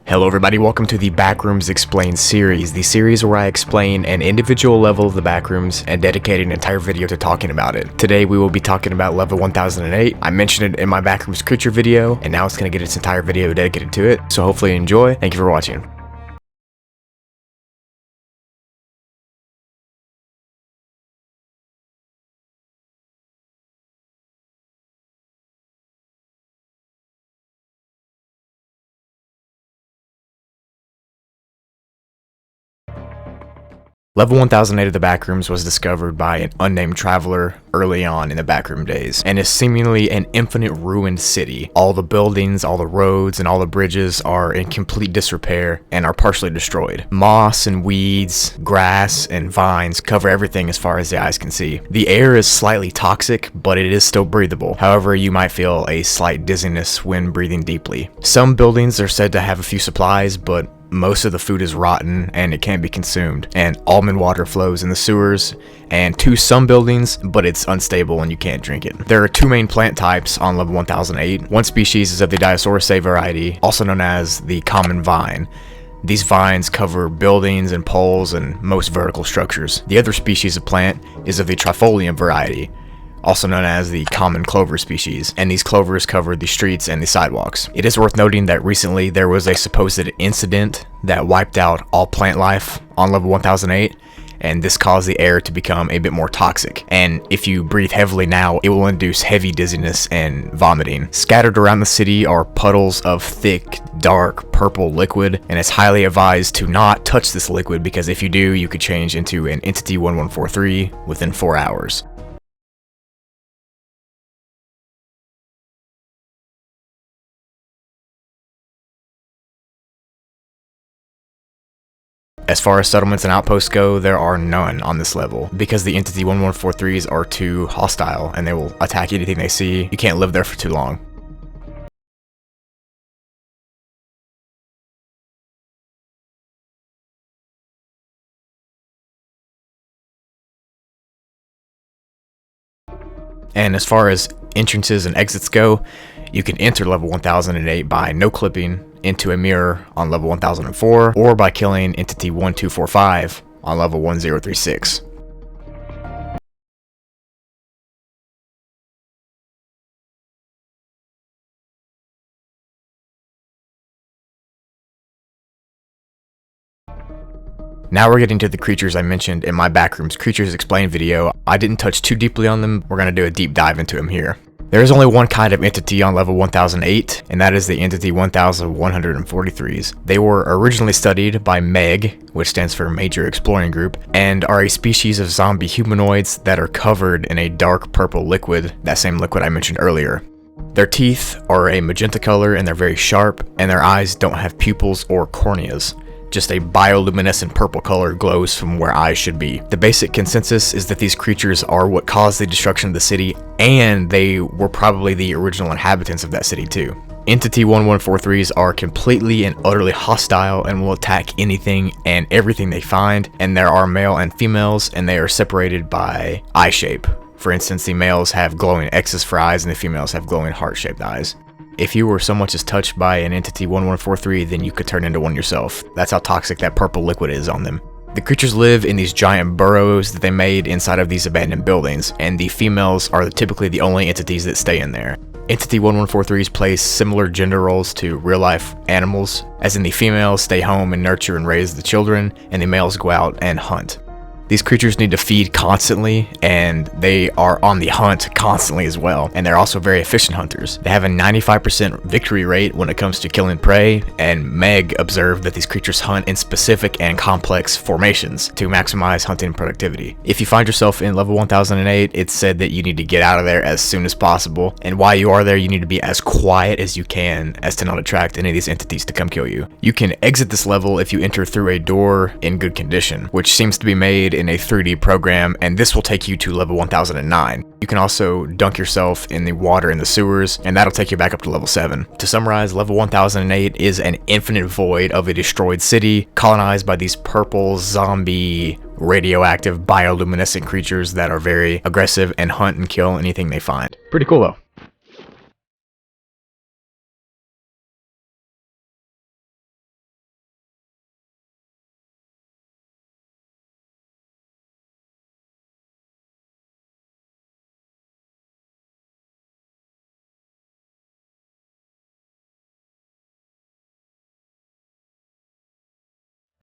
Hello everybody, welcome to the Backrooms Explained series, the series where I explain an individual level of the Backrooms and dedicate an entire video to talking about it. Today we will be talking about level 1008. I mentioned it in my Backrooms creature video, and now it's going to get its entire video dedicated to it, so hopefully you enjoy. Thank you for watching. Level 1008 of the Backrooms was discovered by an unnamed traveler early on in the Backroom days, and is seemingly an infinite ruined city. All the buildings, all the roads, and all the bridges are in complete disrepair and are partially destroyed. Moss and weeds, grass, and vines cover everything as far as the eyes can see. The air is slightly toxic, but it is still breathable. However, you might feel a slight dizziness when breathing deeply. Some buildings are said to have a few supplies, but most of the food is rotten and it can't be consumed, and almond water flows in the sewers and to some buildings, but it's unstable and you can't drink it. There are two main plant types on level 1008. One species is of the Diosauridae variety, also known as the common vine. These vines cover buildings and poles and most vertical structures. The other species of plant is of the Trifolium variety, also known as the common clover species, and these clovers cover the streets and the sidewalks. It is worth noting that recently there was a supposed incident that wiped out all plant life on level 1008, and this caused the air to become a bit more toxic, and if you breathe heavily now, it will induce heavy dizziness and vomiting. Scattered around the city are puddles of thick, dark, purple liquid, and it's highly advised to not touch this liquid because if you do, you could change into an Entity 1143 within 4 hours. As far as settlements and outposts go, there are none on this level, because the Entity 1143s are too hostile and they will attack anything they see. You can't live there for too long. And as far as entrances and exits go, you can enter level 1008 by no clipping into a mirror on level 1004, or by killing Entity 1245 on level 1036. Now we're getting to the creatures I mentioned in my Backrooms Creatures Explained video. I didn't touch too deeply on them. We're going to do a deep dive into them here. There is only one kind of entity on level 1008, and that is the Entity 1143s. They were originally studied by MEG, which stands for Major Exploring Group, and are a species of zombie humanoids that are covered in a dark purple liquid, that same liquid I mentioned earlier. Their teeth are a magenta color and they're very sharp, and their eyes don't have pupils or corneas. Just a bioluminescent purple color glows from where eyes should be. The basic consensus is that these creatures are what caused the destruction of the city, and they were probably the original inhabitants of that city too. Entity 1143s are completely and utterly hostile and will attack anything and everything they find, and there are male and females, and they are separated by eye shape. For instance, the males have glowing X's for eyes and the females have glowing heart-shaped eyes. If you were so much as touched by an Entity 1143, then you could turn into one yourself. That's how toxic that purple liquid is on them. The creatures live in these giant burrows that they made inside of these abandoned buildings, and the females are typically the only entities that stay in there. Entity 1143s play similar gender roles to real-life animals, as in the females stay home and nurture and raise the children, and the males go out and hunt. These creatures need to feed constantly, and they are on the hunt constantly as well, and they're also very efficient hunters. They have a 95% victory rate when it comes to killing prey, and Meg observed that these creatures hunt in specific and complex formations to maximize hunting productivity. If you find yourself in level 1008, it's said that you need to get out of there as soon as possible, and while you are there, you need to be as quiet as you can as to not attract any of these entities to come kill you. You can exit this level if you enter through a door in good condition, which seems to be made in a 3D program, and this will take you to level 1009. You can also dunk yourself in the water in the sewers, and that'll take you back up to level 7. To summarize, level 1008 is an infinite void of a destroyed city, colonized by these purple zombie radioactive bioluminescent creatures that are very aggressive and hunt and kill anything they find. Pretty cool though.